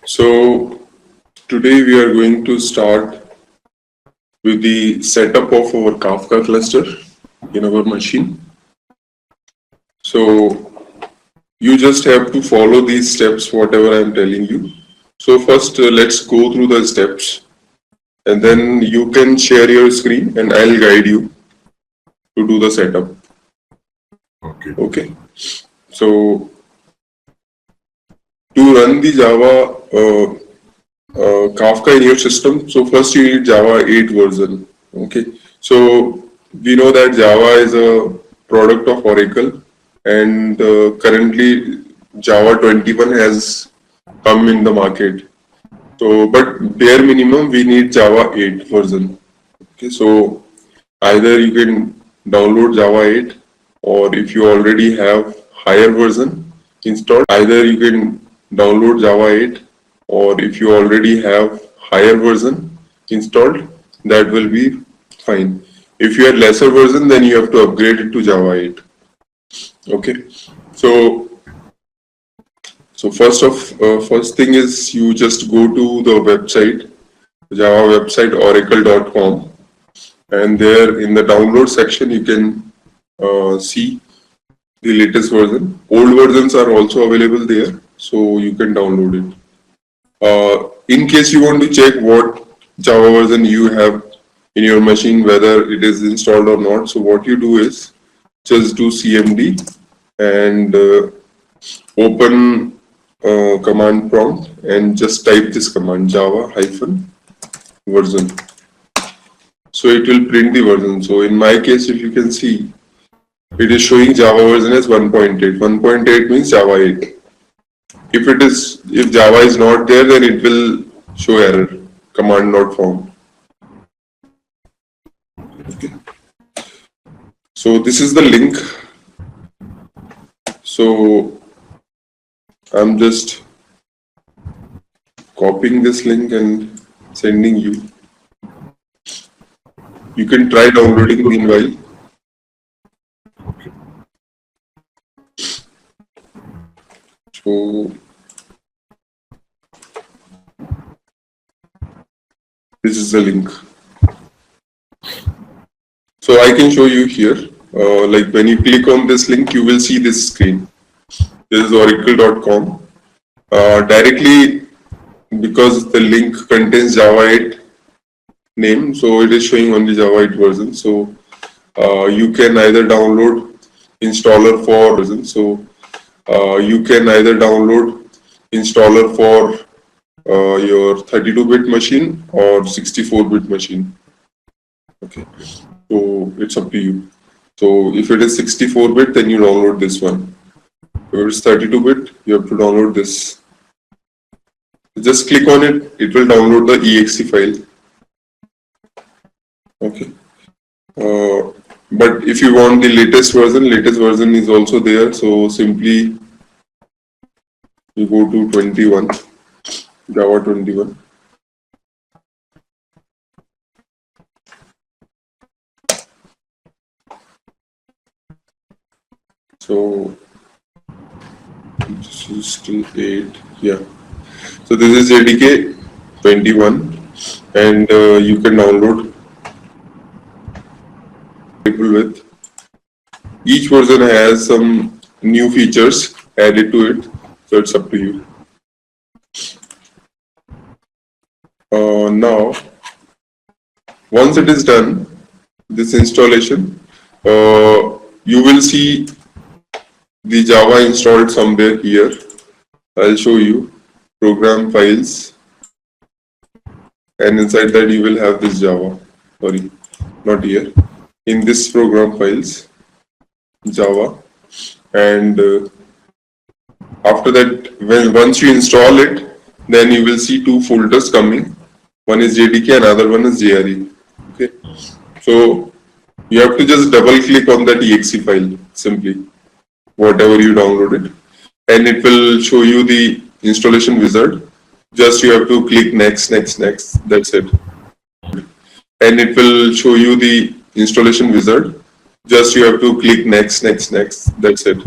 So today we are going to start with the setup of our Kafka cluster in our machine. So you just have to follow these steps, whatever I am telling you. So first let's go through the steps, and then you can share your screen and I'll guide you to do the setup. Okay. So to run the Java Kafka in your system, so first you need Java 8 version. Okay, so we know that Java is a product of Oracle, and currently Java 21 has come in the market. So, but bare minimum we need Java 8 version. Okay, so either you can download Java 8, or if you already have higher version installed, either you can download Java 8, or if you already have higher version installed, that will be fine. If you had lesser version, then you have to upgrade it to Java 8. Okay, so first thing is you just go to the website, Java website oracle.com, and there in the download section you can see the latest version. Old versions are also available there, so you can download it. In case you want to check what Java version you have in your machine, whether it is installed or not, so what you do is just do cmd and open command prompt and just type this command, java -version. So it will print the version. So in my case, if you can see, it is showing Java version as 1.8. 1.8 means Java 8. If Java is not there, then it will show error, command not found. Okay. So this is the link. So I'm just copying this link and sending you. You can try downloading meanwhile. So this is the link. So I can show you here. Like when you click on this link, you will see this screen. This is oracle.com. Directly, because the link contains Java 8 name, so it is showing only Java 8 version. So you can either download installer for version. So you can either download installer for your 32-bit machine or 64-bit machine. Okay, so it's up to you. So if it is 64-bit, then you download this one. If it is 32-bit, you have to download this. Just click on it, it will download the exe file. Okay. But if you want the latest version is also there. So simply you go to 21, Java 21. So this is still 8, yeah. So this is JDK 21, and you can download with. Each version has some new features added to it, so it's up to you. Now, once it is done, this installation, you will see the Java installed somewhere here. I'll show you program files, and inside that you will have this Java. Sorry, not here. In this program files, Java, and after that, once you install it, then you will see two folders coming. One is JDK, another one is JRE. Okay, so you have to just double click on that exe file simply, whatever you downloaded, and it will show you the installation wizard. Just you have to click next. That's it, and it will show you the installation wizard. Just you have to click next. That's it.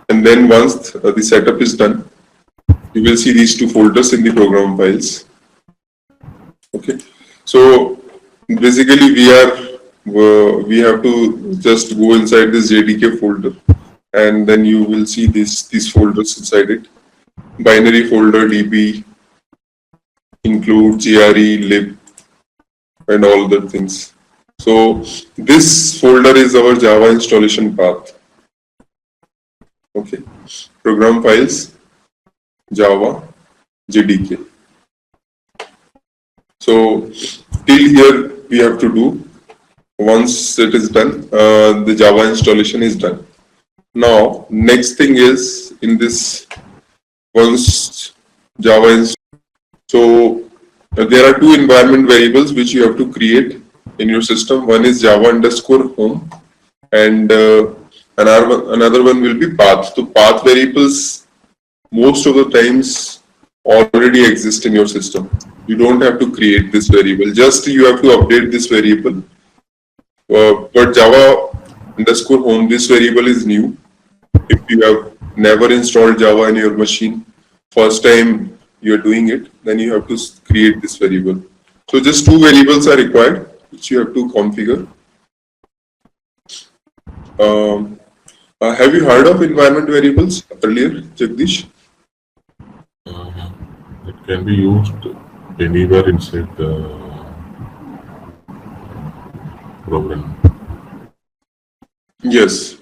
And then once the setup is done, You will see these two folders in the program files. Okay, so basically we have to just go inside this JDK folder, and then you will see these folders inside it. Binary folder, DB, include, GRE, lib, and all the things. So this folder is our Java installation path. Okay, program files, Java, JDK. So till here we have to do. Once it is done, the Java installation is done. Now next thing is in this, once Java is, so there are two environment variables which you have to create in your system. One is Java_home, and another one will be path. So path variables most of the times already exist in your system. You don't have to create this variable, just you have to update this variable. But Java_home, this variable is new. If you have never installed Java in your machine, first time you are doing it, then you have to create this variable. So just two variables are required, which you have to configure. Have you heard of environment variables earlier, Jagdish? It can be used anywhere inside the program. Yes.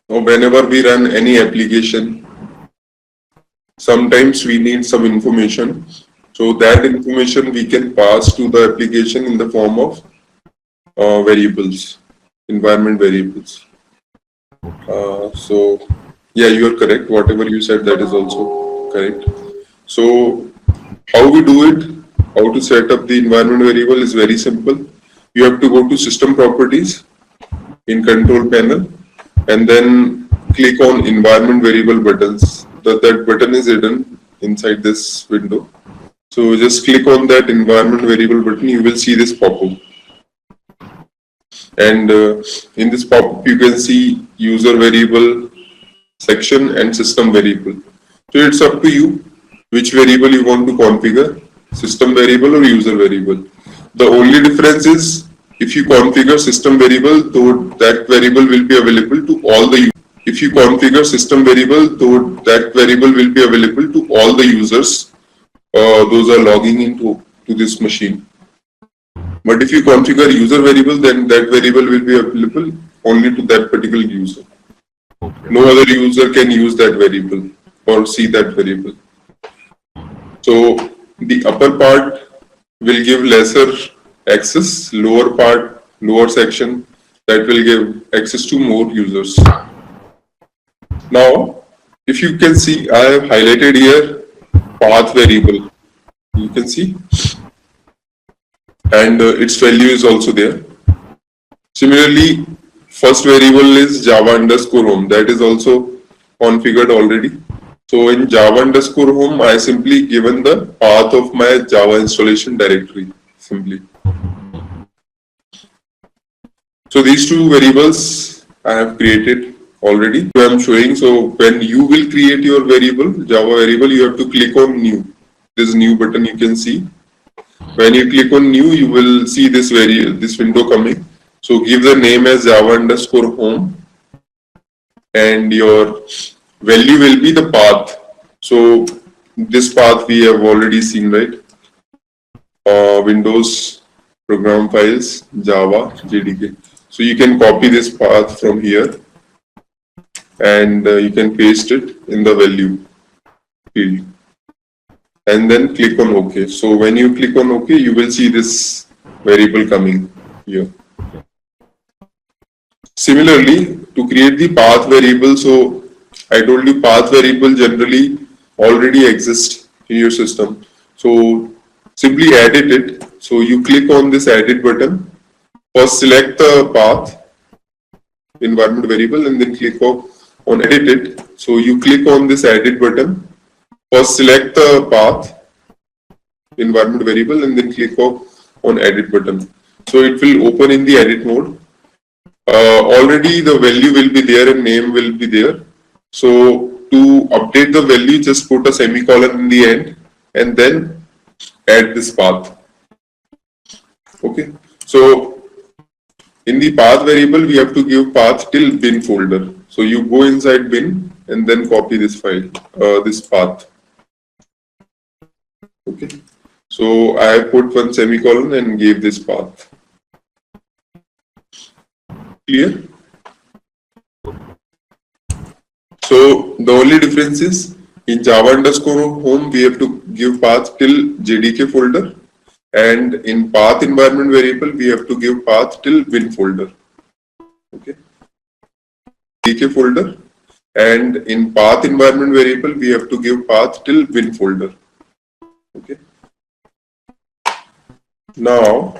Whenever we run any application, sometimes we need some information. So that information we can pass to the application in the form of variables, environment variables. So yeah, you are correct. Whatever you said, that is also correct. So how we do it, how to set up the environment variable is very simple. You have to go to System Properties in Control Panel, and then click on Environment Variable buttons. That button is hidden inside this window. So just click on that Environment Variable button. You will see this pop-up. And in this pop-up, you can see User Variable section and System Variable. So it's up to you which variable you want to configure, System Variable or User Variable. The only difference is, if you configure System Variable, though that variable will be available to all the users. If you configure System Variable, though that variable will be available to all the users, those are logging into this machine. But if you configure User Variable, then that variable will be available only to that particular user. Okay. No other user can use that variable or see that variable. So the upper part will give lesser access, lower section, that will give access to more users. Now, if you can see, I have highlighted here path variable. You can see, and its value is also there. Similarly, first variable is Java_home. That is also configured already. So in Java_home, I simply given the path of my Java installation directory simply. So these two variables I have created already. So I'm showing. So when you will create your variable, Java variable, you have to click on New. This new button you can see. When you click on New, you will see this window coming. So give the name as Java_home, and your value will be the path. So this path we have already seen, right? Windows, program files, Java, JDK. So you can copy this path from here, and you can paste it in the value field, and then click on OK. So when you click on OK, you will see this variable coming here. Similarly, to create the path variable, so I told you path variable generally already exists in your system. So simply edit it. So you click on this edit button. First select the path environment variable, and then click on edit it. So you click on this edit button. First select the path environment variable, and then click on edit button. So it will open in the edit mode. Already the value will be there and name will be there. So to update the value, just put a semicolon in the end and then add this path. Okay, so in the path variable, we have to give path till bin folder. So you go inside bin and then copy this file, this path. Okay, so I put one semicolon and gave this path. Clear? So the only difference is in Java_home, we have to give path till JDK folder, and in path environment variable, we have to give path till bin folder. Okay, JDK folder, and in path environment variable, we have to give path till bin folder. Okay. Now,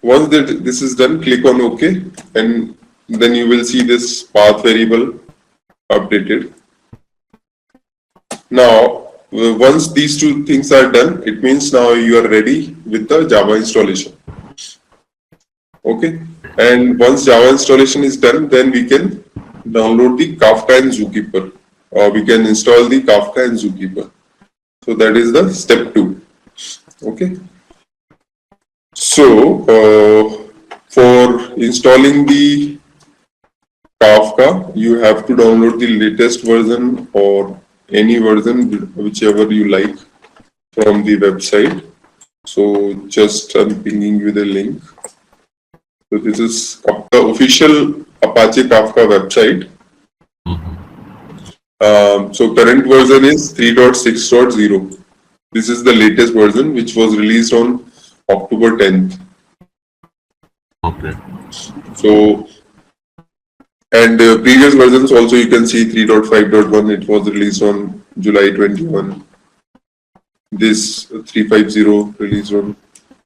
once this is done, click on OK, and then you will see this path variable updated. Now, once these two things are done, it means now you are ready with the Java installation. Okay, and once Java installation is done, then we can download the Kafka and Zookeeper, or we can install the Kafka and Zookeeper. So that is the step 2. Okay. So for installing the Kafka, you have to download the latest version or any version, whichever you like, from the website. So just I'm pinging you the link. So this is the official Apache Kafka website. So current version is 3.6.0. This is the latest version, which was released on October 10th. Okay. So, and previous versions also you can see 3.5.1, it was released on July 21. This 350 released on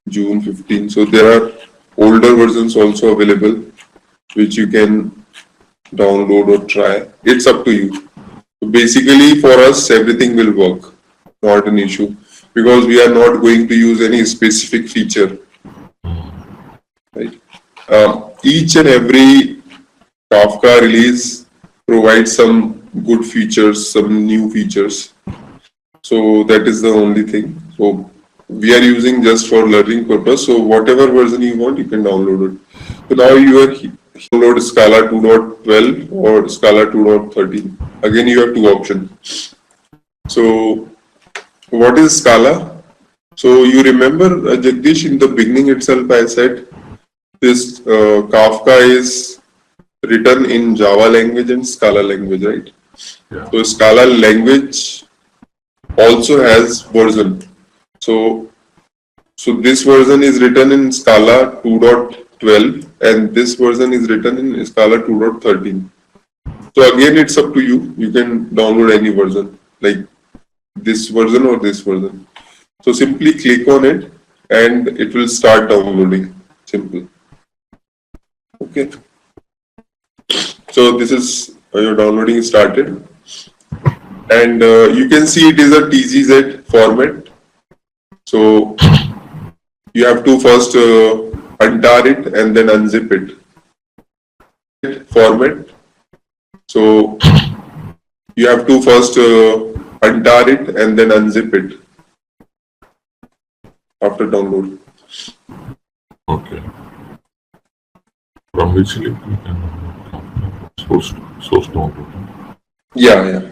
June 15. So there are older versions also available, which you can download or try. It's up to you. So basically for us, everything will work, not an issue, because we are not going to use any specific feature. Right? Each and every Kafka release provides some good features, some new features. So that is the only thing. So we are using just for learning purpose. So whatever version you want, you can download it. So now you are download Scala 2.12 or Scala 2.13. Again, you have two options. So what is Scala? So you remember, Jagdish, in the beginning itself, I said this Kafka is written in Java language and Scala language, right? Yeah. So Scala language also has version. So this version is written in Scala 2.12 and this version is written in Scala 2.13. So again, it's up to you. You can download any version, like this version or this version. So simply click on it and it will start downloading. Simple. Okay. So this is your downloading started. And you can see it is a TZZ format. So you have to first untar it and then unzip it. Format. So you have to first untar it and then unzip it after download. Okay. From which link we can download source download? Yeah.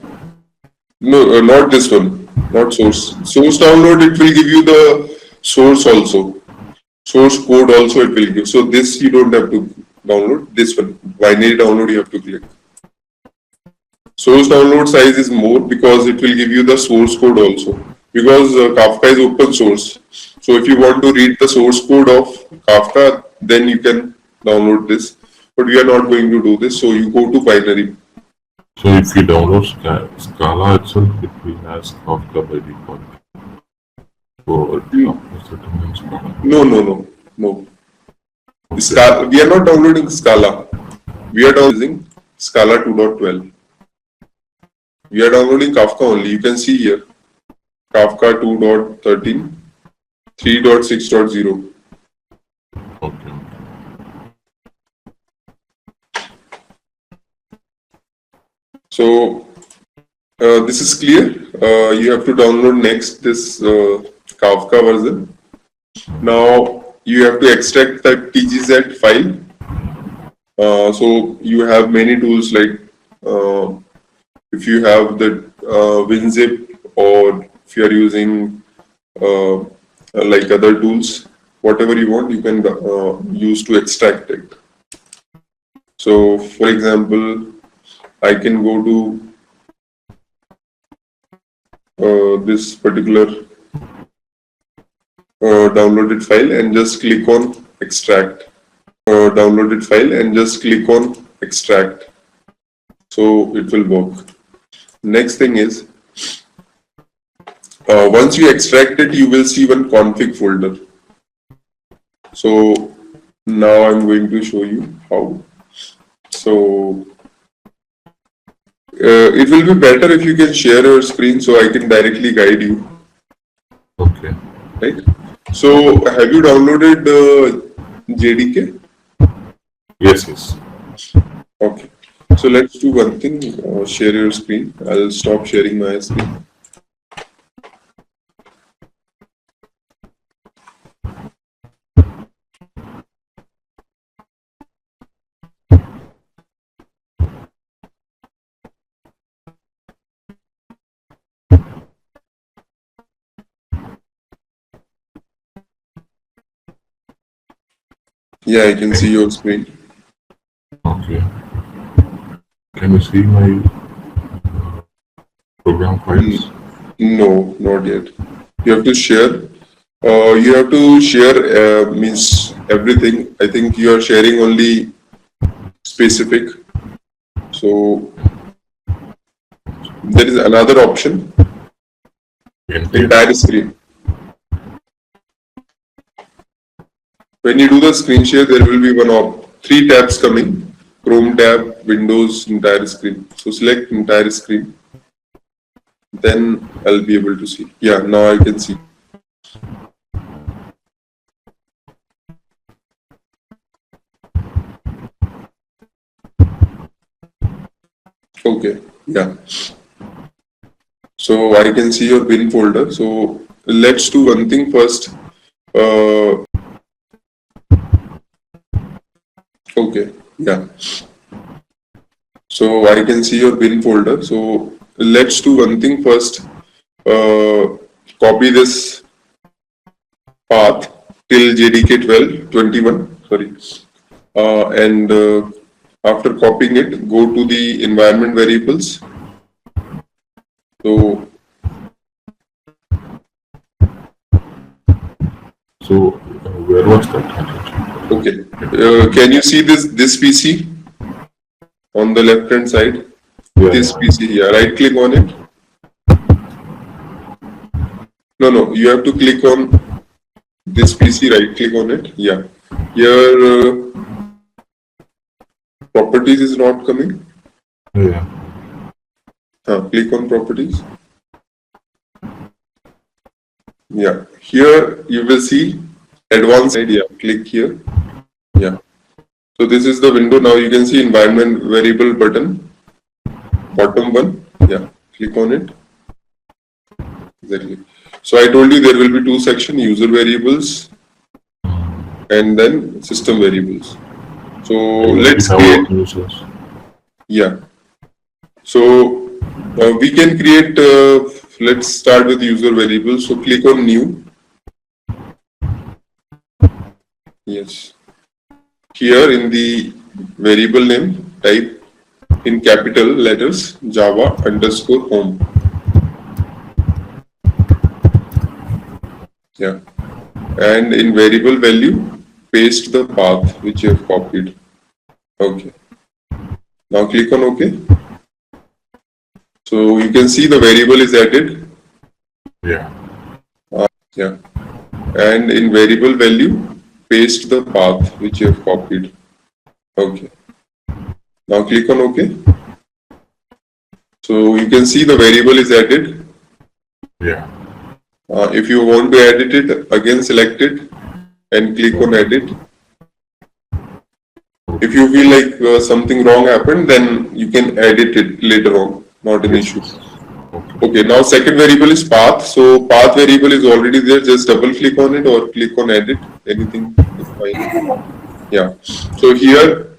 No, not this one. Not source. Source download, it will give you the source also. Source code also it will give. So this you don't have to download. This one, binary download, you have to click. Source download size is more because it will give you the source code also. Because Kafka is open source. So if you want to read the source code of Kafka, then you can download this. But we are not going to do this. So you go to binary. So if you download Scala itself, it will ask Kafka by default. So Kafka means Scala. No. Scala, we are not downloading Scala. We are using Scala 2.12. We are downloading Kafka only. You can see here. Kafka 2.13, 3.6.0. Okay. So This is clear. You have to download next this Kafka version. Now you have to extract that TGZ file. So you have many tools like if you have the WinZip, or if you are using like other tools, whatever you want, you can use to extract it. So for example, I can go to this particular downloaded file and just click on extract. Downloaded file and just click on extract. So it will work. Next thing is, once you extract it, you will see one config folder. So now I'm going to show you how. So it will be better if you can share your screen so I can directly guide you. Okay. Right? So have you downloaded JDK? Yes. Okay. So let's do one thing. Share your screen. I'll stop sharing my screen. Yeah, I can see your screen. Okay. Can you see my program files? No, not yet. You have to share. You have to share means everything. I think you are sharing only specific. So there is another option. Entire screen. When you do the screen share, there will be one of 3 tabs coming. Chrome tab, Windows, entire screen. So select entire screen. Then I'll be able to see. Yeah, now I can see. Okay, yeah. So I can see your bin folder. So let's do one thing first. Okay, yeah. So I can see your bin folder. So let's do one thing first. Copy this path till JDK 12.21. Sorry. And after copying it, go to the environment variables. So where was that? Okay. Can you see this PC on the left hand side? Yeah. This PC here. Right click on it. No. You have to click on this PC. Right click on it. Yeah. Here properties is not coming. Yeah. Click on properties. Yeah. Here you will see advanced idea. Click here. Yeah. So this is the window. Now you can see environment variable button. Bottom one. Yeah. Click on it. Exactly. So I told you there will be 2 sections: user variables and then system variables. So let's create. Yeah. So we can create. Let's start with user variables. So click on new. Yes. Here in the variable name, type in capital letters Java_home. Yeah. And in variable value, paste the path which you have copied. Okay. Now click on OK. So you can see the variable is added. Yeah. Yeah. And in variable value, paste the path which you have copied. Okay. Now click on OK. So you can see the variable is added. Yeah. If you want to edit it, again select it and click on edit. If you feel like something wrong happened, then you can edit it later on, not an issue. Okay, now second variable is path. So path variable is already there. Just double click on it or click on edit. Anything is fine. Yeah. So here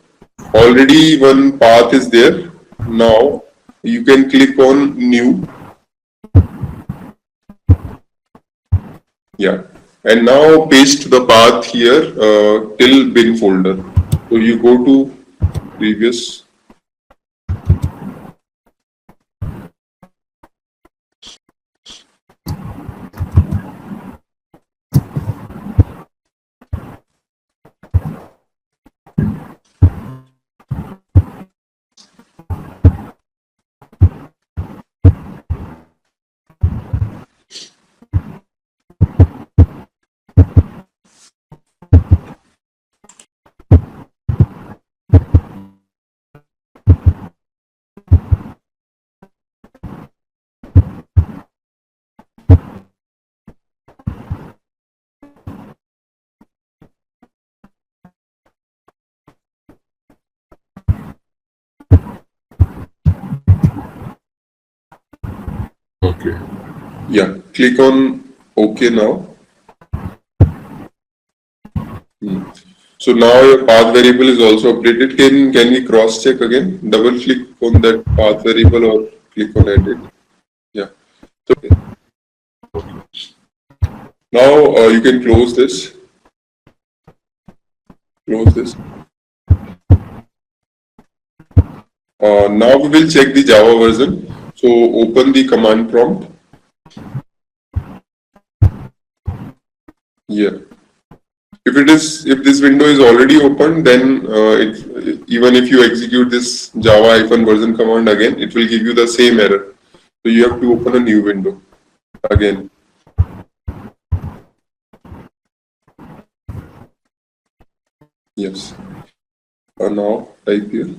already one path is there. Now you can click on new. Yeah. And now paste the path here till bin folder. So you go to previous. Okay. Yeah. Click on OK now. So now your path variable is also updated. Can we cross check again? Double click on that path variable or click on edit. Yeah. So now you can close this. Close this. Now we will check the Java version. So open the command prompt. Yeah. If this window is already open, then even if you execute this Java-version command again, it will give you the same error. So you have to open a new window again. Yes. Now type here.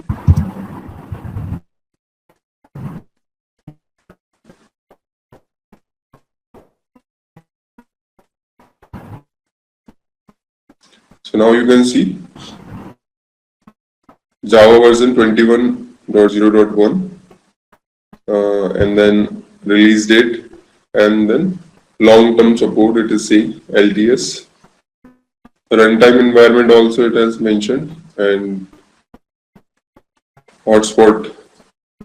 So now you can see Java version 21.0.1 and then release date and then long-term support, it is saying LTS. Runtime environment also it has mentioned and hotspot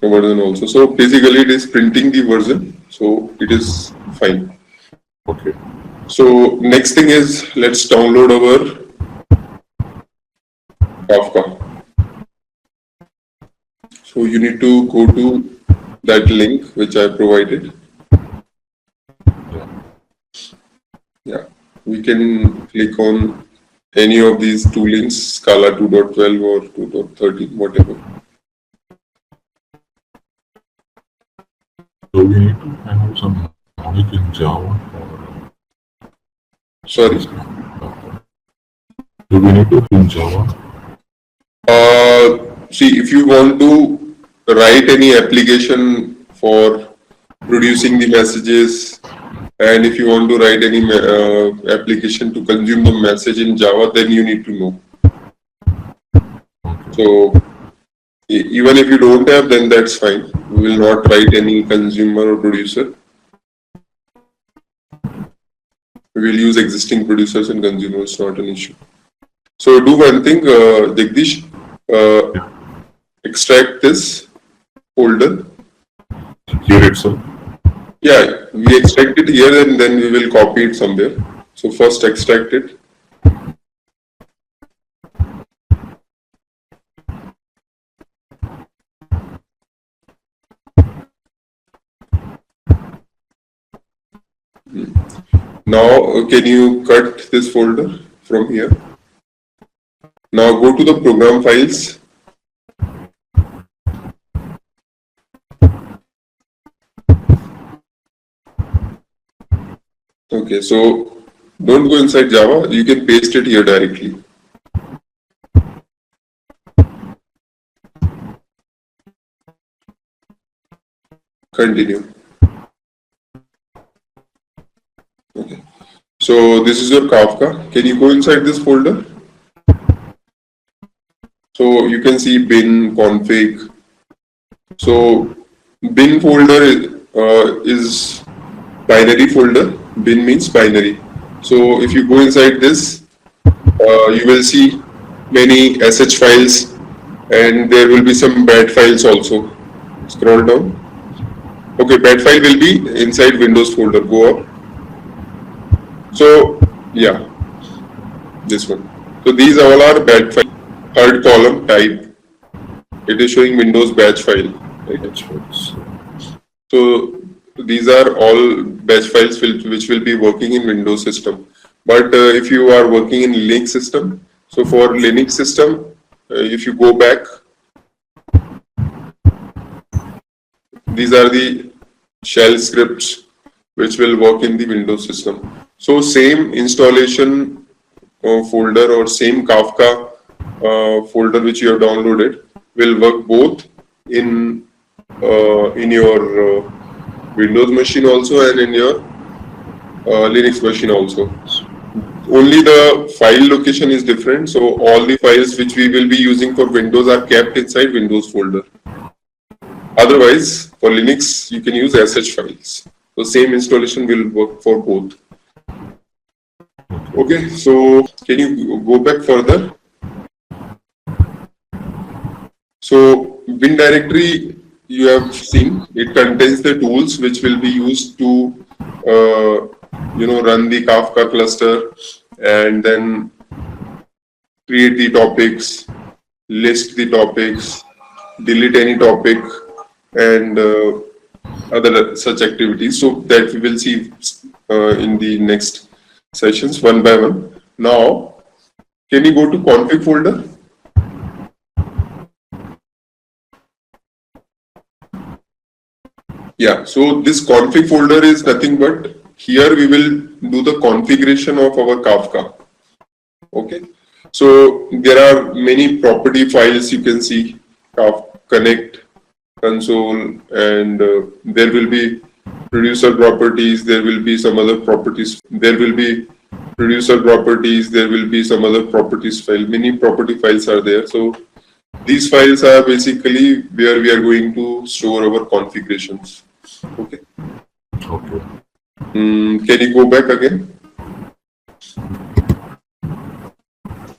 version also. So basically it is printing the version, so it is fine. Okay. So next thing is let's download our Kafka. So you need to go to that link which I provided. Yeah, we can click on any of these two links, Scala 2.12 or 2.13, whatever. So we need to have some knowledge in Java. Sorry. Do we need to in Java? See, if you want to write any application for producing the messages, and if you want to write any application to consume the message in Java, then you need to know. So even if you don't have, then that's fine. We will not write any consumer or producer. We will use existing producers and consumers, not an issue. So do one thing, Jagdish, extract this folder. Here itself. Yeah, we extract it here and then we will copy it somewhere. So first extract it. Now can you cut this folder from here? Now go to the program files. Okay, so don't go inside Java, you can paste it here directly. Continue. Okay, so this is your Kafka. Can you go inside this folder? So you can see bin config. So bin folder is binary folder. Bin means binary. So if you go inside this, you will see many sh files, and there will be some bat files also. Scroll down. Okay, bat file will be inside Windows folder. Go up. So yeah, this one. So these all are bat file. Third column type. It is showing Windows batch file. Right? So these are all batch files which will be working in Windows system. But if you are working in Linux system, so for Linux system, if you go back, these are the shell scripts which will work in the Windows system. So same installation folder or same Kafka folder which you have downloaded will work both in your Windows machine also and in your Linux machine also. Only the file location is different. So all the files which we will be using for Windows are kept inside Windows folder. Otherwise, for Linux, you can use sh files. So same installation will work for both. Okay, so can you go back further? So bin directory you have seen, it contains the tools which will be used to run the Kafka cluster and then create the topics, list the topics, delete any topic, and other such activities. So that we will see in the next sessions one by one. Now, can you go to config folder? Yeah, so this config folder is nothing but here we will do the configuration of our Kafka. Okay, so there are many property files you can see, Kafka connect, console, and there will be producer properties, there will be some other properties, there will be producer properties, there will be some other properties file, many property files are there. So these files are basically where we are going to store our configurations. Okay. Okay. Can you go back again?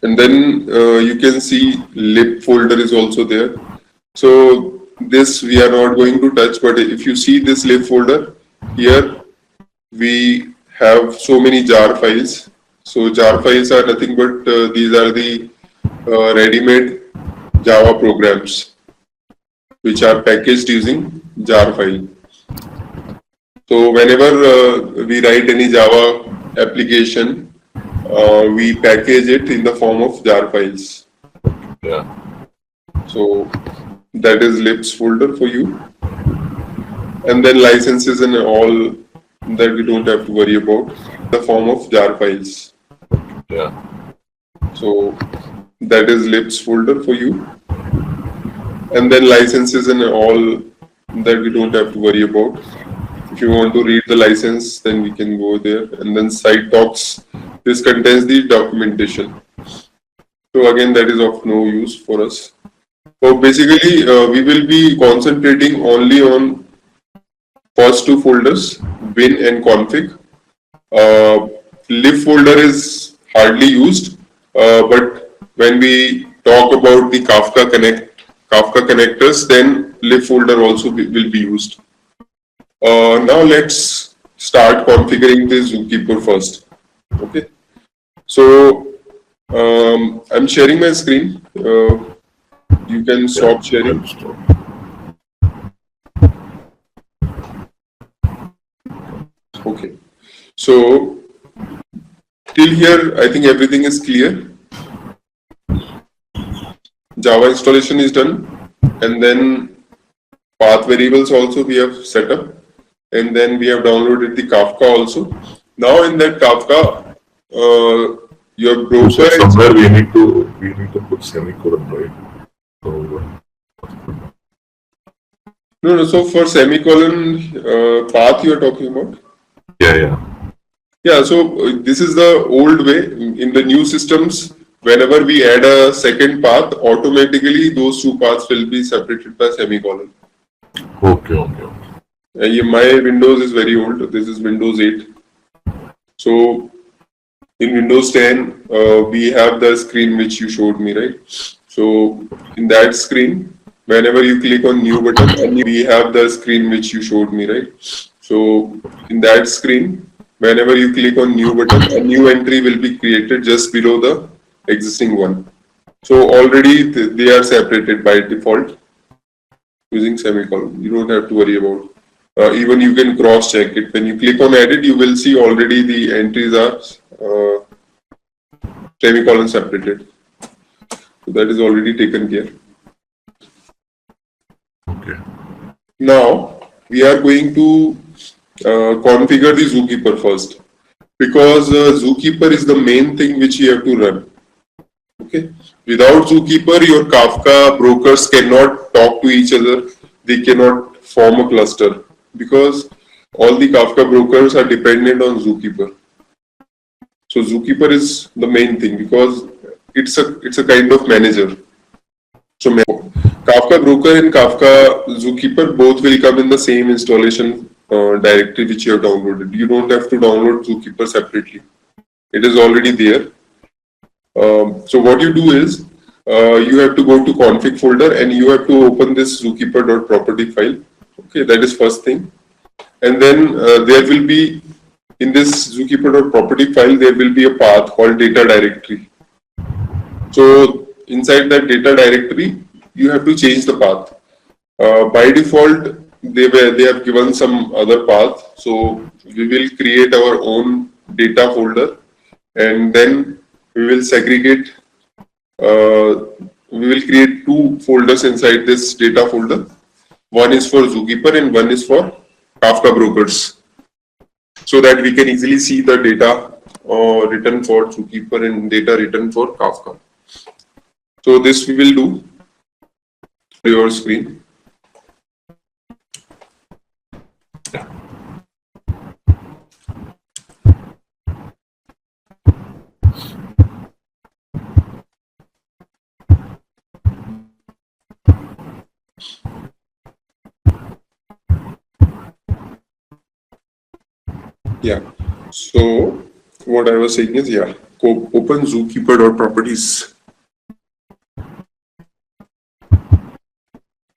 And then you can see lib folder is also there. So this we are not going to touch, but if you see this lib folder, here we have so many jar files. So jar files are nothing but these are the ready-made Java programs which are packaged using jar file. So whenever we write any Java application, we package it in the form of jar files. Yeah. So that is libs folder for you. And then licenses and all that we don't have to worry about, the form of jar files. Yeah. So that is libs folder for you. And then licenses and all that we don't have to worry about. If you want to read the license, then we can go there. And then site docs, this contains the documentation. So again, that is of no use for us. So basically, we will be concentrating only on first two folders, bin and config. Lib folder is hardly used, but when we talk about the Kafka connectors, then lib folder also will be used. Now let's start configuring the Zookeeper first. Okay. So I'm sharing my screen. You can stop sharing. Okay. So till here, I think everything is clear. Java installation is done, and then path variables also we have set up, and then we have downloaded the Kafka also. Now in that Kafka, your broker. So somewhere we need to put semicolon, right? So, No. So for semicolon path you are talking about. Yeah. So this is the old way. In the new systems, whenever we add a second path, automatically those two paths will be separated by semicolon. Okay. My Windows is very old. This is Windows 8. So in Windows 10, we have the screen which you showed me, right? So in that screen, whenever you click on new button, and we have the screen which you showed me, right? So in that screen, whenever you click on new button, a new entry will be created just below the existing one. So already they are separated by default using semicolon. You don't have to worry about. Even you can cross check it. When you click on edit, you will see already the entries are semicolon separated. So that is already taken care. Okay. Now we are going to configure the Zookeeper first, because Zookeeper is the main thing which you have to run. Okay. Without Zookeeper, your Kafka brokers cannot talk to each other. They cannot form a cluster because all the Kafka brokers are dependent on Zookeeper. So Zookeeper is the main thing because it's a kind of manager. So Kafka broker and Kafka Zookeeper both will come in the same installation directory which you have downloaded. You don't have to download Zookeeper separately. It is already there. So what you do is you have to go to config folder and you have to open this zookeeper.property file. Okay, that is first thing. And then there will be in this zookeeper.property file, there will be a path called data directory. So inside that data directory, you have to change the path. By default, they have given some other path. So we will create our own data folder and then we will segregate. We will create two folders inside this data folder. One is for Zookeeper and one is for Kafka brokers, so that we can easily see the data written for Zookeeper and data written for Kafka. So this we will do on your screen. Yeah. So what I was saying is, yeah, open zookeeper.properties.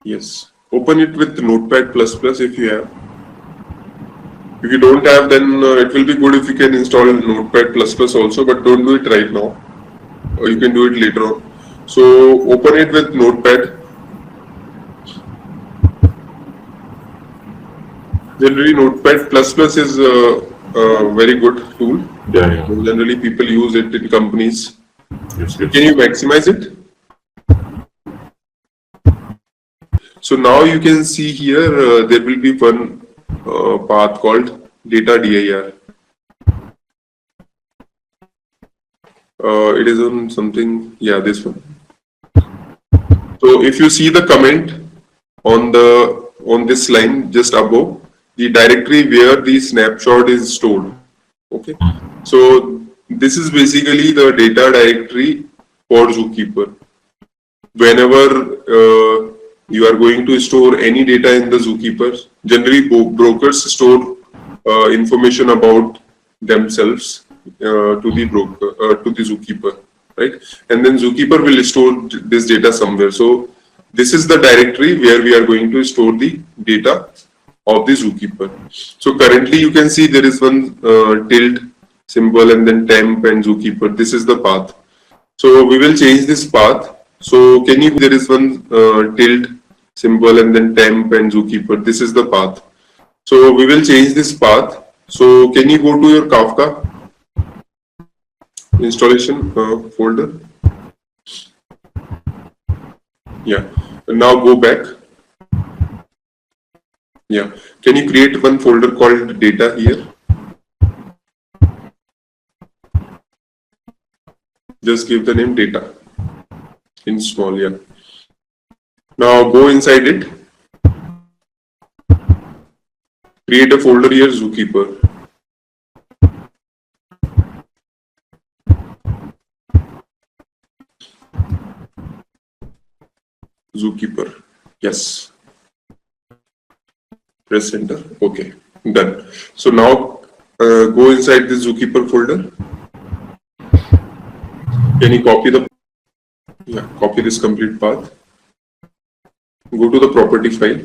Yes. Open it with Notepad++ if you have. If you don't have, then it will be good if you can install Notepad++ also, but don't do it right now. Or you can do it later on. So open it with Notepad. Generally, Notepad++ is a very good tool. Yeah. Generally, people use it in companies. Yes. Can you maximize it? So now you can see here there will be one path called data dir. It is on something, yeah, this one. So if you see the comment on this line just above, the directory where the snapshot is stored. Okay. So this is basically the data directory for Zookeeper. Whenever you are going to store any data in the Zookeeper, generally brokers store information about themselves to the broker to the Zookeeper, right? And then Zookeeper will store this data somewhere. So this is the directory where we are going to store the data of the Zookeeper. So currently you can see there is one tilde symbol and then temp and Zookeeper. This is the path. So we will change this path. So can you, there is one tilde symbol and then temp and Zookeeper. This is the path. So we will change this path. So can you go to your Kafka installation folder? Yeah. Now go back. Yeah. Can you create one folder called data here? Just give the name data in small, yeah. Now go inside it. Create a folder here, Zookeeper. Zookeeper. Yes. Press enter. Okay, done. So now go inside the Zookeeper folder. Can you copy this complete path? Go to the property file.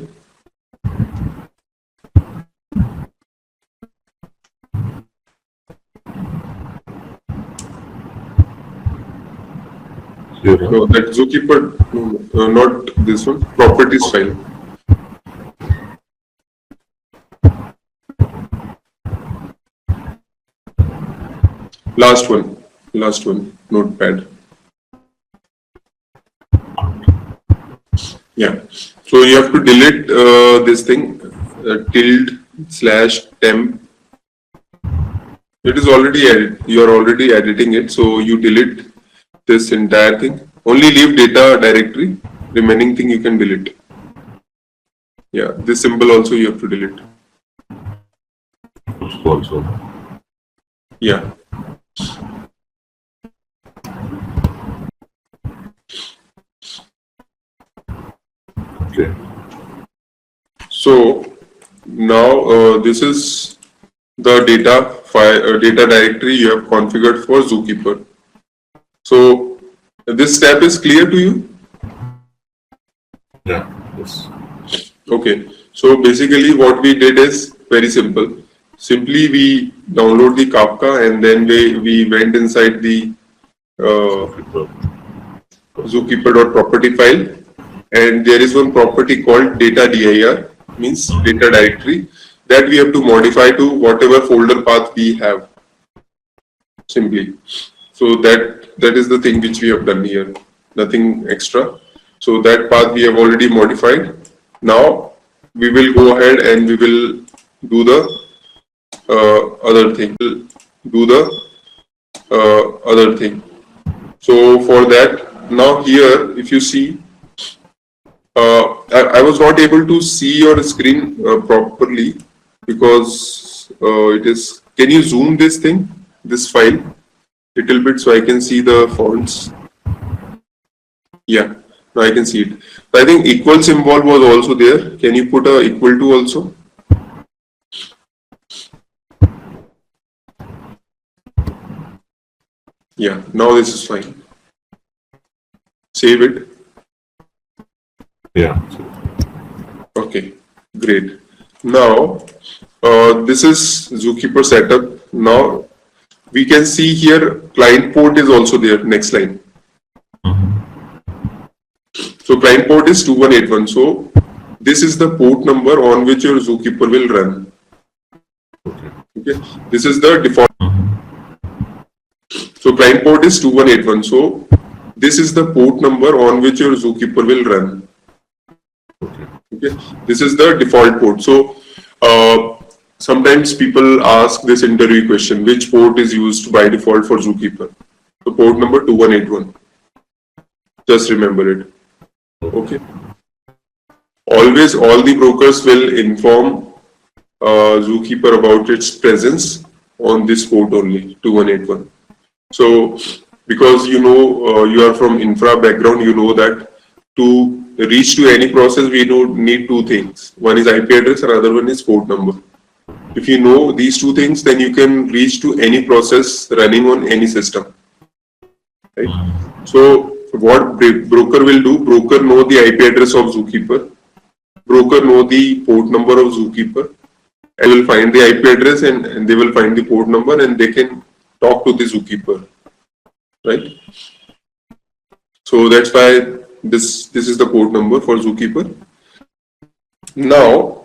Here, No, that Zookeeper, no, not this one. Properties file. Last one. Notepad. Yeah. So you have to delete this thing, tilde/temp. It is already edited. You are already editing it, so you delete this entire thing. Only leave data directory. Remaining thing you can delete. Yeah, this symbol also you have to delete. also. Yeah. Okay. So now this is the data file, data directory you have configured for Zookeeper. So this step is clear to you? Yeah. Yes. Okay. So basically what we did is very simple. Simply we download the Kafka and then we went inside the Zookeeper. zookeeper.property file, and there is one property called data dir, means data directory, that we have to modify to whatever folder path we have, simply. So that is the thing which we have done here, nothing extra. So that path we have already modified. Now we will go ahead and we will do the other thing. Other thing. So for that, now here, if you see, I was not able to see your screen properly because it is. Can you zoom this file, little bit so I can see the fonts? Yeah, now I can see it. So I think equal symbol was also there. Can you put a equal to also? Yeah, now this is fine. Save it. Yeah. Okay, great. Now, this is Zookeeper setup. Now, we can see here client port is also there, next line. So, client port is 2181. So, this is the port number on which your Zookeeper will run. Okay, this is the default. So, client port is 2181. So, this is the port number on which your Zookeeper will run. Okay, this is the default port. So sometimes people ask this interview question: which port is used by default for Zookeeper? So port number 2181. Just remember it. Okay. Always, all the brokers will inform Zookeeper about its presence on this port only, 2181. So because you know you are from infra background, you know that to reach to any process, we need two things. One is IP address and other one is port number. If you know these two things, then you can reach to any process running on any system. Right? So what broker will do, broker know the IP address of Zookeeper, broker know the port number of Zookeeper, and will find the IP address and they will find the port number and they can talk to the Zookeeper. Right? So that's why this is the port number for Zookeeper. Now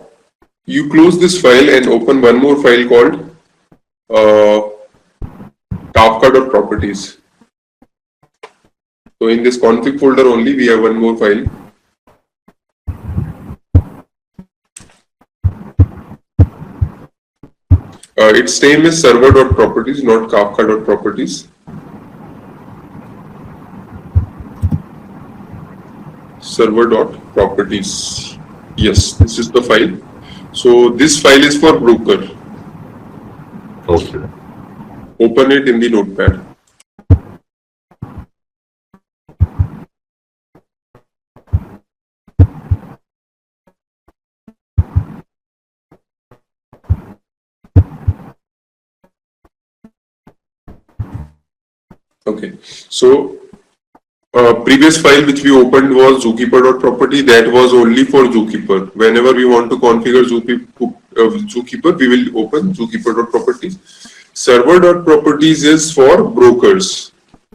you close this file and open one more file called Kafka.properties. So in this config folder only we have one more file. Its name is server.properties, not Kafka.properties. Server.properties. Yes, this is the file. So this file is for broker. Okay. Open it in the notepad. Okay, so previous file which we opened was zookeeper.property. That was only for Zookeeper. Whenever we want to configure Zookeeper, we will open zookeeper.properties. Server.properties is for brokers.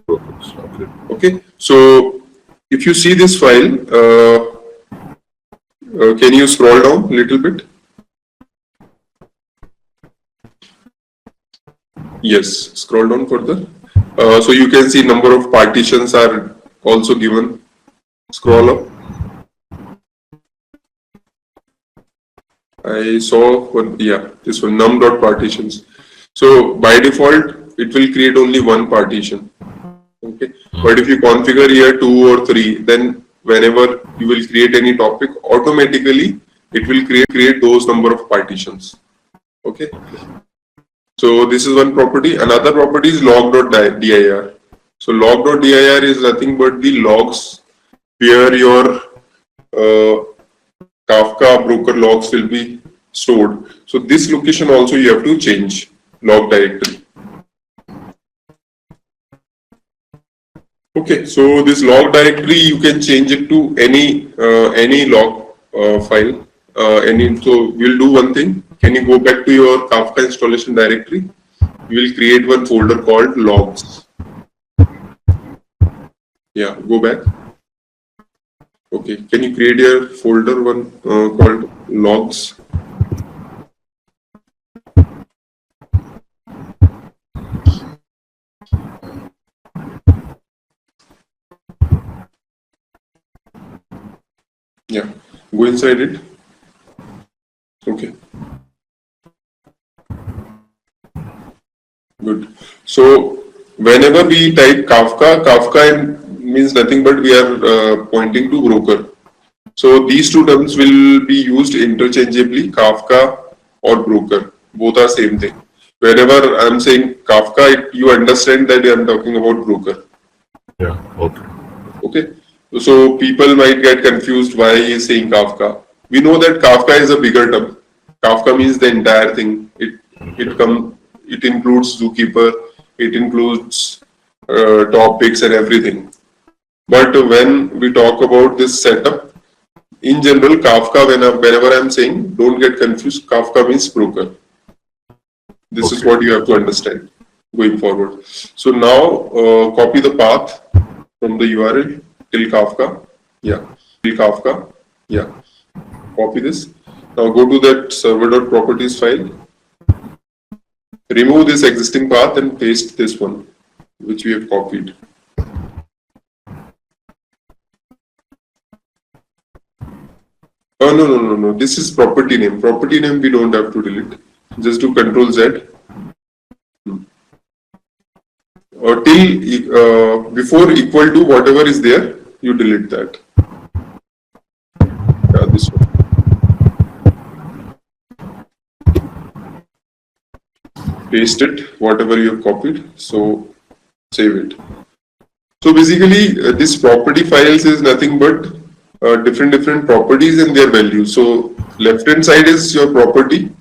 Okay. Okay, so if you see this file, can you scroll down a little bit? Yes, scroll down further. So you can see number of partitions are also given. Scroll up. I saw one, yeah, this one num.partitions. So by default, it will create only one partition. Okay, but if you configure here 2 or 3, then whenever you will create any topic, automatically it will create those number of partitions. Okay, so this is one property. Another property is log.dir. So log.dir is nothing but the logs where your Kafka broker logs will be stored. So this location also you have to change, log directory. Okay, so this log directory you can change it to any log file. So we'll do one thing. Can you go back to your Kafka installation directory? You will create one folder called logs. Yeah, go back. Okay, can you create a folder one called logs? Yeah, go inside it. Okay. Good. So whenever we type Kafka, Kafka means nothing but we are pointing to broker. So these two terms will be used interchangeably, Kafka or broker. Both are same thing. Whenever I'm saying Kafka, you understand that I'm talking about broker. Yeah. Okay. Okay. So people might get confused why he is saying Kafka. We know that Kafka is a bigger term. Kafka means the entire thing. It includes Zookeeper, it includes topics and everything. But when we talk about this setup, in general, Kafka, whenever I'm saying, don't get confused, Kafka means broker. This is what you have to understand going forward. So now copy the path from the URL till Kafka. Yeah, till Kafka. Yeah, copy this. Now go to that server.properties file. Remove this existing path and paste this one, which we have copied. Oh, no. This is property name. Property name we don't have to delete. Just do Control Z. Or till before equal to whatever is there, you delete that. Yeah, this one. Paste it, whatever you have copied. So save it. So basically, this property files is nothing but different properties and their values. So left hand side is your property.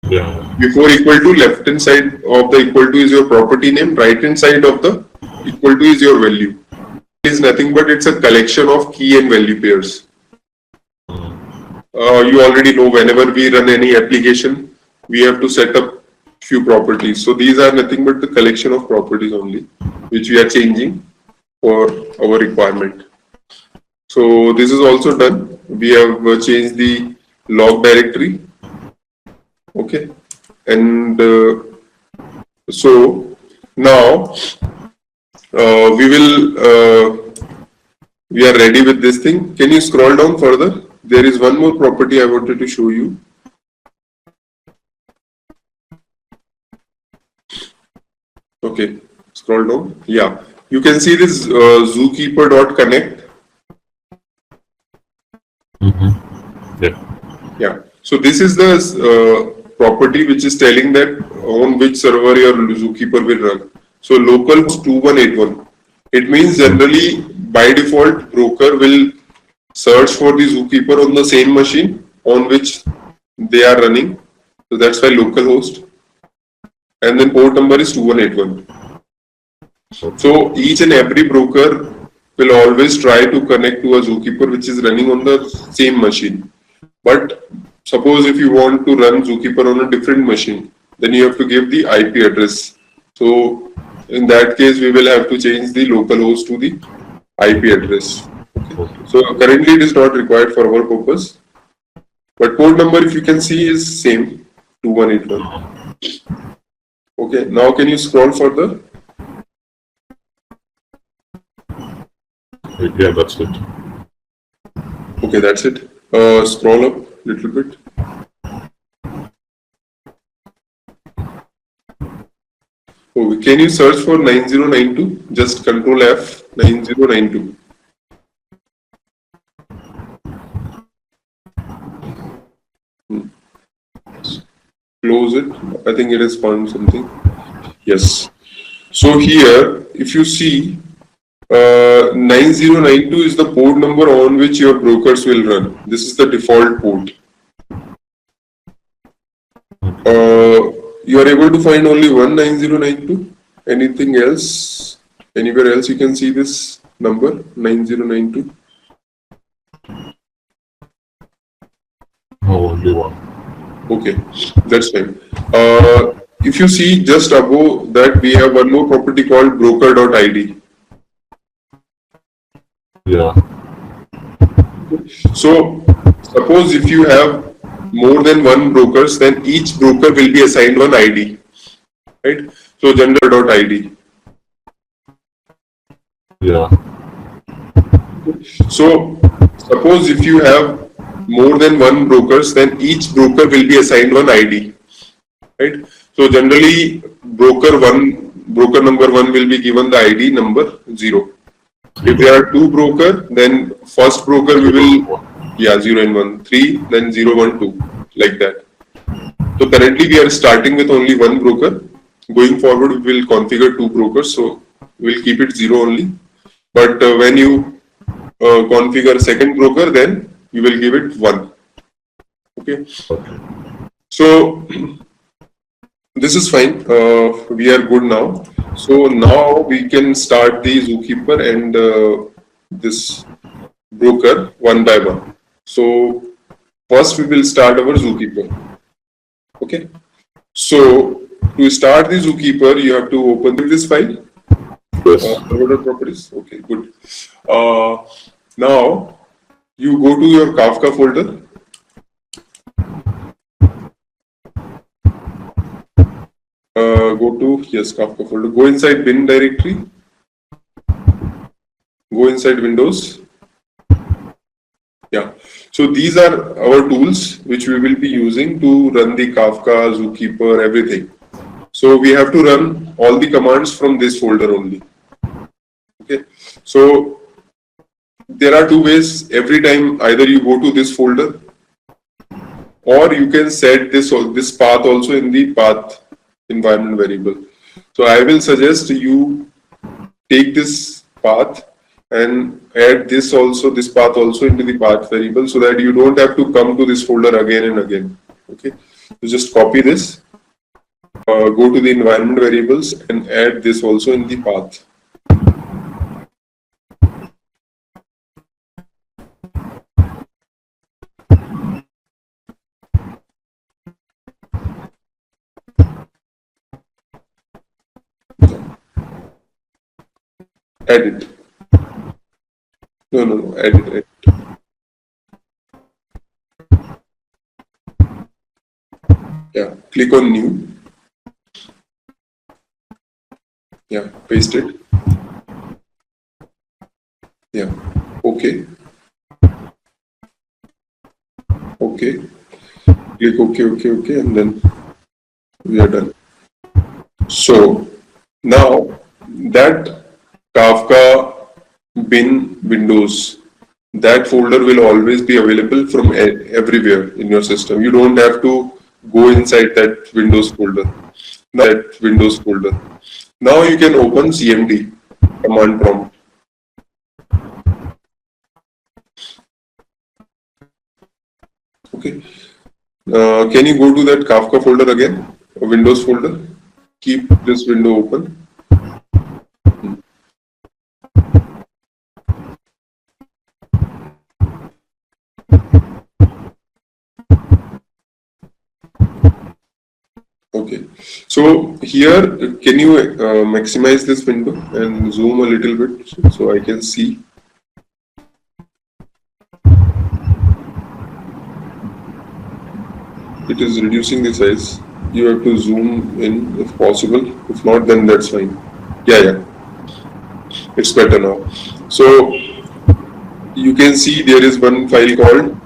Yeah. Before equal to, left hand side of the equal to is your property name. Right hand side of the equal to is your value. It is nothing but it's a collection of key and value pairs. You already know whenever we run any application, we have to set up few properties. So these are nothing but the collection of properties only, which we are changing for our requirement. So this is also done. We have changed the log directory. Okay. And so now we are ready with this thing. Can you scroll down further? There is one more property I wanted to show you. Okay, scroll down. Yeah, you can see this zookeeper.connect. Yeah. So this is the property which is telling that on which server your Zookeeper will run. So localhost 2181. It means generally by default broker will search for the Zookeeper on the same machine on which they are running. So that's why localhost. And then port number is 2181. So each and every broker will always try to connect to a Zookeeper which is running on the same machine. But suppose if you want to run Zookeeper on a different machine, then you have to give the IP address. So in that case, we will have to change the local host to the IP address. Okay. So currently it is not required for our purpose. But port number, if you can see, is same 2181. Okay. Now can you scroll further? Yeah, that's it. Okay, that's it. Scroll up a little bit. Oh, can you search for 9092? Just Control F 9092. Close it. I think it has found something. Yes. So here, if you see, 9092 is the port number on which your brokers will run. This is the default port. You are able to find only one 9092. Anything else? Anywhere else you can see this number 9092? No, only one. Okay, that's fine. If you see just above that, we have one more property called broker.id. Yeah. So suppose if you have more than one brokers, then each broker will be assigned one ID, right? So general.id. Yeah. So suppose if you have more than one brokers, then each broker will be assigned one ID, right? So generally broker number one will be given the ID number 0. If there are two broker, then first broker we will 0 and 1, 3, then 0, 1, 2, like that. So currently we are starting with only one broker. Going forward we will configure two brokers, so we will keep it 0 only. But when you configure second broker, then you will give it 1. Okay. So this is fine. We are good now. So now we can start the Zookeeper and this broker one by one. So first we will start our Zookeeper. Okay. So to start the Zookeeper, you have to open this file. Yes. Properties. Okay, good. Now you go to your Kafka folder. Go to Kafka folder. Go inside bin directory. Go inside Windows. Yeah. So these are our tools which we will be using to run the Kafka, Zookeeper, everything. So we have to run all the commands from this folder only. Okay. So there are two ways. Every time either you go to this folder or you can set this path also in the path environment variable. So I will suggest you take this path and add this path also into the path variable so that you don't have to come to this folder again and again. Okay. So just copy this, go to the environment variables and add this also in the path. Edit. No, edit. Yeah, click on new. Yeah, paste it. Yeah, okay. Okay. Click okay, and then we are done. So now that Kafka bin Windows, that folder will always be available from everywhere in your system. You don't have to go inside that Windows folder. Now you can open CMD, command prompt. Okay. Can you go to that Kafka folder again, a Windows folder? Keep this window open. Okay. So here, can you maximize this window and zoom a little bit so I can see? It is reducing the size. You have to zoom in if possible. If not, then that's fine. Yeah. It's better now. So you can see there is one file called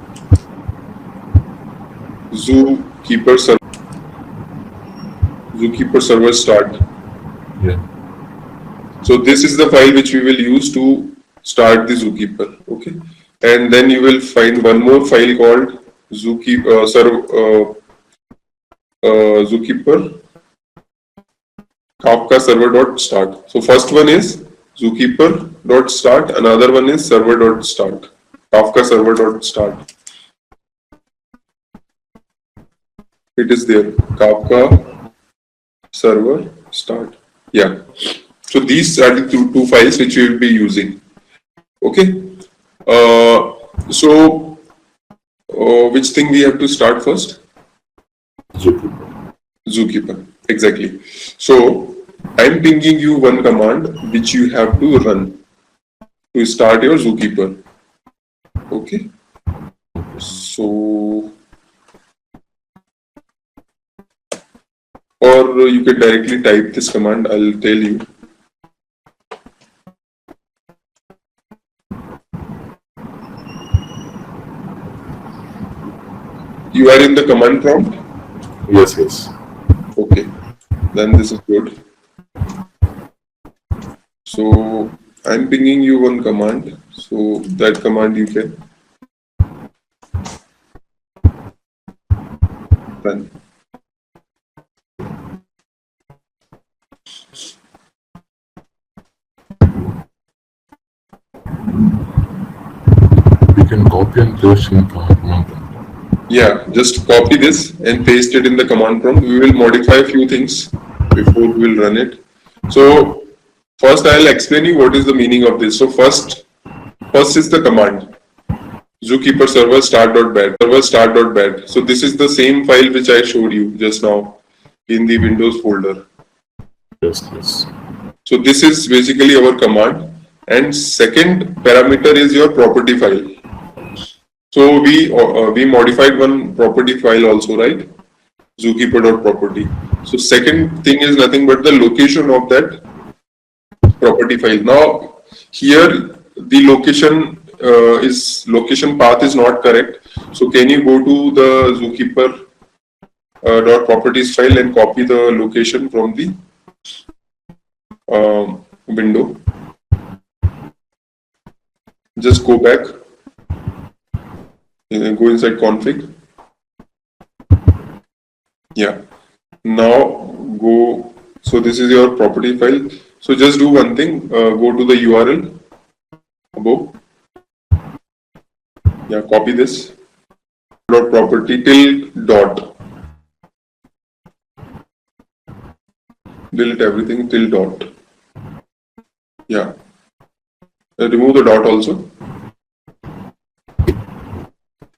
Zookeeper server start. Yeah. So this is the file which we will use to start the Zookeeper. Okay. And then you will find one more file called Zookeeper Kafka server.start. So first one is Zookeeper.start, another one is server.start. Kafka server.start. It is there. Kafka server start. Yeah. So these are the two files which we will be using. Okay. So which thing we have to start first? Zookeeper. Exactly. So I'm pinging you one command which you have to run to start your Zookeeper. Okay. So, or you can directly type this command. I'll tell you. You are in the command prompt? Yes. Okay, then this is good. So I'm pinging you one command. So that command you can run. We can copy and paste in command prompt. Yeah, just copy this and paste it in the command prompt. We will modify a few things before we will run it. So first I'll explain you what is the meaning of this. So first is the command Zookeeper server start.bat. So this is the same file which I showed you just now in the Windows folder. Yes. So this is basically our command, and second parameter is your property file. So we modified one property file also, right? Zookeeper.property. So second thing is nothing but the location of that property file. Now here the location path is not correct. So can you go to the Zookeeper .properties file and copy the location from the window? Just go back. Go inside config. Yeah. Now go. So this is your property file. So just do one thing. Go to the URL above. Yeah. Copy this. .property till dot. Delete everything till dot. Yeah. Remove the dot also.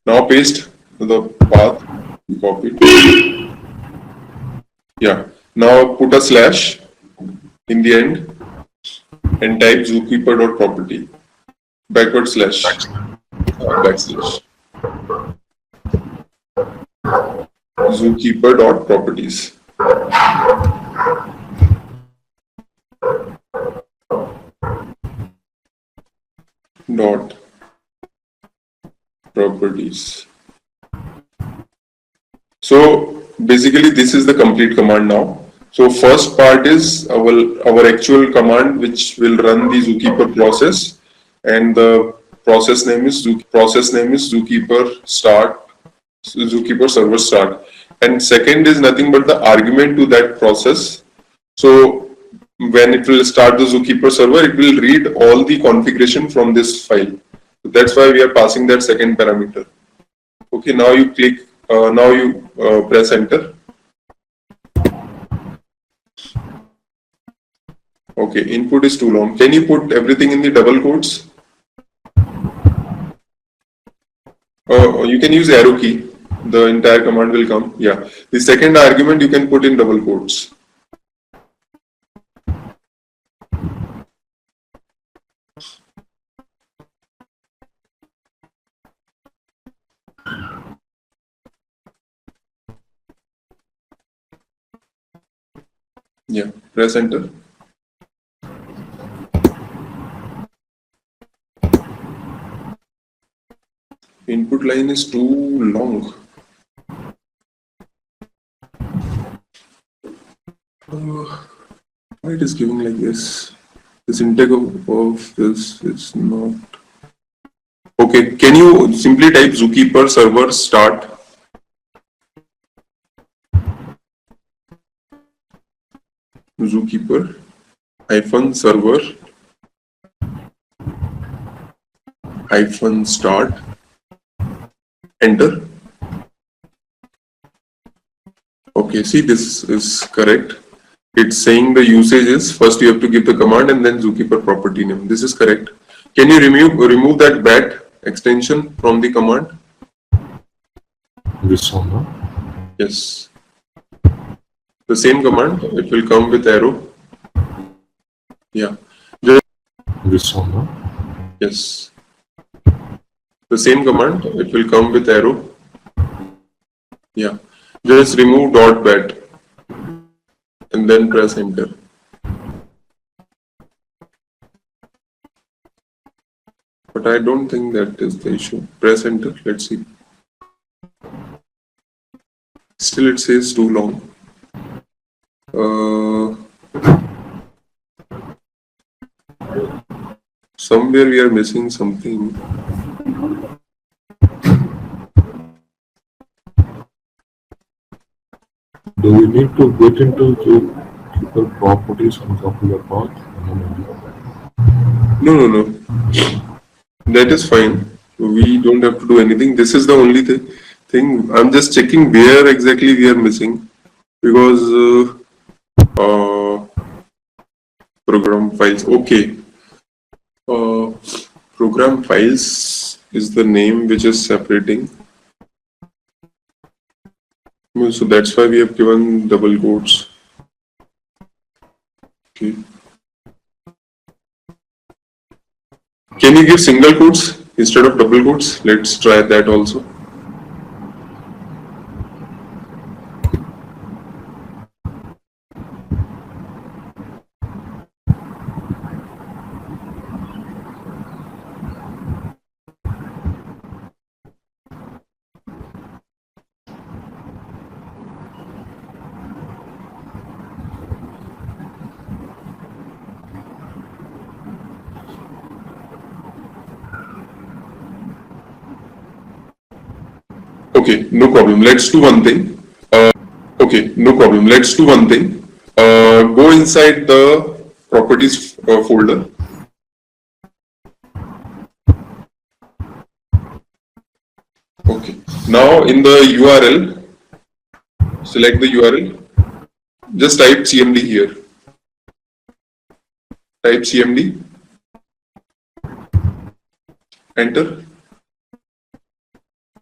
Now paste the path you copied. Yeah. Now put a slash in the end and type zookeeper.property. Backward slash. Backslash. Zookeeper.properties. Dot properties. So basically this is the complete command now. So first part is our actual command which will run the Zookeeper process, and the process name is Zookeeper server start, and second is nothing but the argument to that process. So when it will start the Zookeeper server, it will read all the configuration from this file. So that's why we are passing that second parameter. Okay, now you click. Now you press enter. Okay, input is too long. Can you put everything in the double quotes? You can use arrow key. the entire command will come. Yeah. The second argument you can put in double quotes. Yeah. Press enter. Input line is too long. Why it is giving like this? The syntax of this is not. Okay, can you simply type Zookeeper server start? Zookeeper -server -start, enter. Okay, see, this is correct. It's saying the usage is first you have to give the command and then Zookeeper property name. This is correct. Can you remove that bat extension from the command? This one, no? Yes. The same command, it will come with arrow. Yeah. This one, no? Yes. The same command, it will come with arrow. Yeah. Just remove .bat and then press enter. But I don't think that is the issue. Press enter, let's see. Still it says too long. Somewhere we are missing something. Do we need to get into Zookeeper properties and copy the path? No. That is fine. We don't have to do anything. This is the only thing. I'm just checking where exactly we are missing, because program files. Okay. Program files is the name which is separating. So that's why we have given double quotes. Okay. Can you give single quotes instead of double quotes? Let's try that also. Okay, no problem. Let's do one thing. Go inside the properties folder. Okay. Now in the URL, select the URL. Just type CMD here. Type CMD. Enter.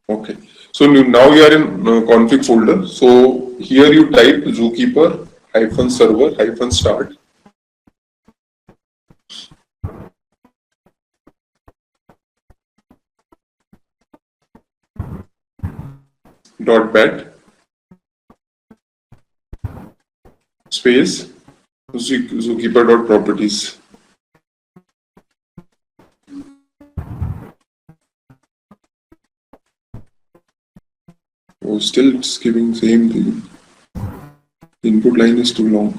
Okay. So now you are in config folder. So here you type Zookeeper -server -start. .bat space Zookeeper.properties. Oh, still it's giving same thing. Input line is too long.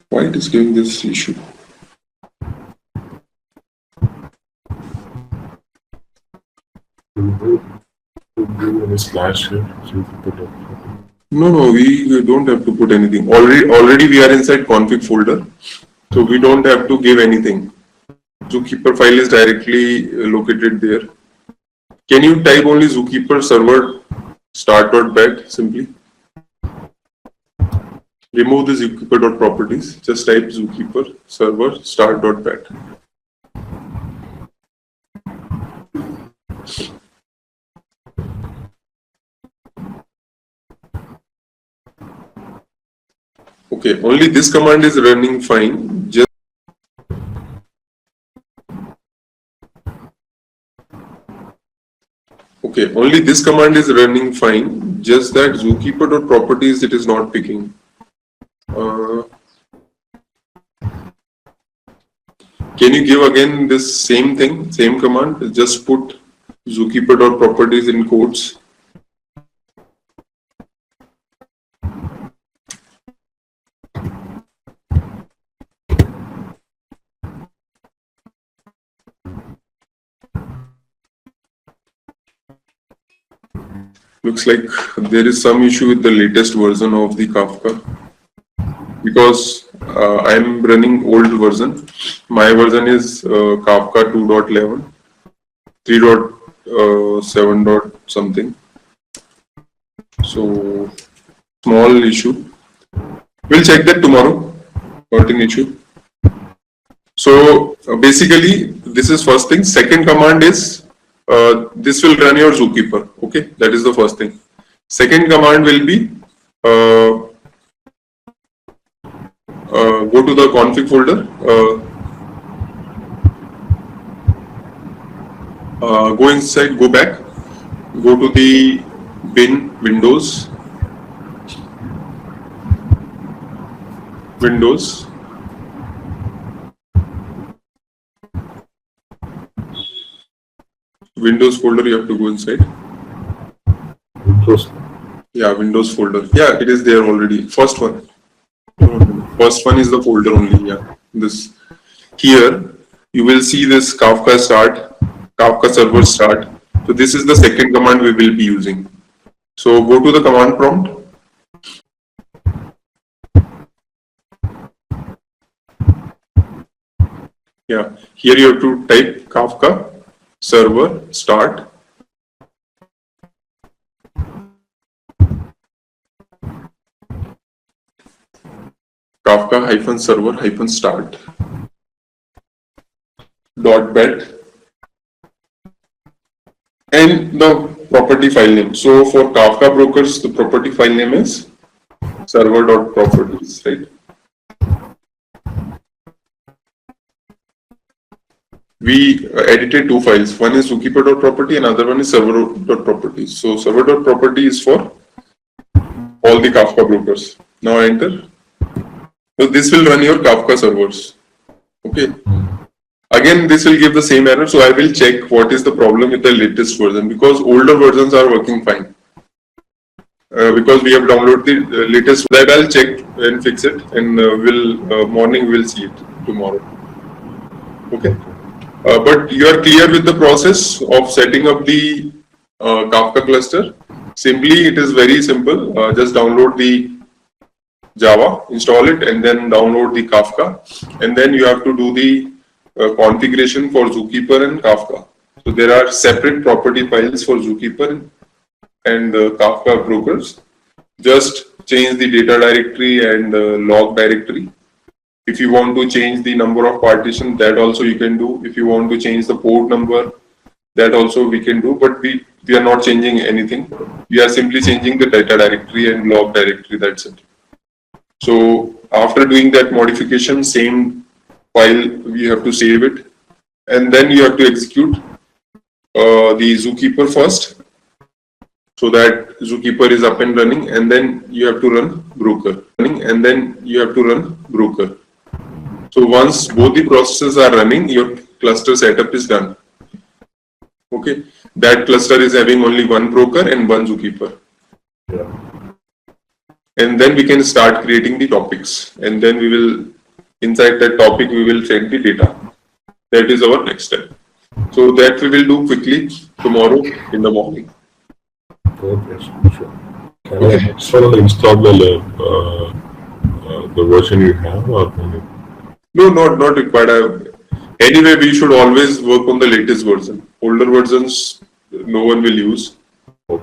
Why it is giving this issue? Do any slash here? No, we don't have to put anything. Already we are inside config folder, so we don't have to give anything. Zookeeper file is directly located there. Can you type only Zookeeper server start.bat simply? remove the zookeeper.properties. Just type zookeeper server start.bat. Okay, only this command is running fine. Just okay, only this command is running fine. Just that zookeeper.properties it is not picking. Can you give again this same thing, same command? Just put zookeeper.properties in quotes. Looks like there is some issue with the latest version of the Kafka because I'm running old version. My version is Kafka 2.11, 3.7 dot something. So small issue. We'll check that tomorrow. Not an issue. So basically, this is first thing. Second command is this will run your zookeeper. Okay, that is the first thing. Second command will be go to the config folder. Go inside. Go back. Go to the bin Windows. Windows folder, you have to go inside. Windows. Yeah, Windows folder. Yeah, it is there already. First one. First one is the folder only. Yeah. This here you will see this Kafka start, Kafka server start. So this is the second command we will be using. So go to the command prompt. Yeah, here you have to type Kafka server start. Kafka server start .bat and the property file name. So for Kafka brokers, the property file name is server.properties, right? We edited two files. One is zookeeper.property, another one is server.properties. So server.property is for all the Kafka brokers. Now enter. So this will run your Kafka servers. Okay. Again, this will give the same error. So I will check what is the problem with the latest version because older versions are working fine. Because we have downloaded the latest, that I'll check and fix it, and morning we'll see it tomorrow. Okay. But you are clear with the process of setting up the Kafka cluster. Simply, it is very simple. Just download the Java, install it, and then download the Kafka. And then you have to do the configuration for Zookeeper and Kafka. So there are separate property files for Zookeeper and Kafka brokers. Just change the data directory and log directory. If you want to change the number of partitions, that also you can do. If you want to change the port number, that also we can do. But we are not changing anything. We are simply changing the data directory and log directory. That's it. So after doing that modification, same file, we have to save it. And then you have to execute the Zookeeper first, so that Zookeeper is up and running, and then you have to run broker. So once both the processes are running, your cluster setup is done. Okay, that cluster is having only one broker and one Zookeeper. Yeah. And then we can start creating the topics, and then we will, inside that topic, we will set the data. That is our next step. So that we will do quickly tomorrow in the morning. Okay, sure. Can I install the version you have, or No, not required. Anyway, we should always work on the latest version. Older versions, no one will use.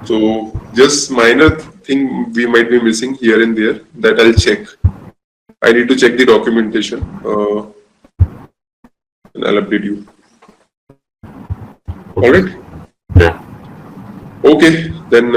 So just minor thing we might be missing here and there, that I'll check. I need to check the documentation, and I'll update you. All right. Yeah. Okay, then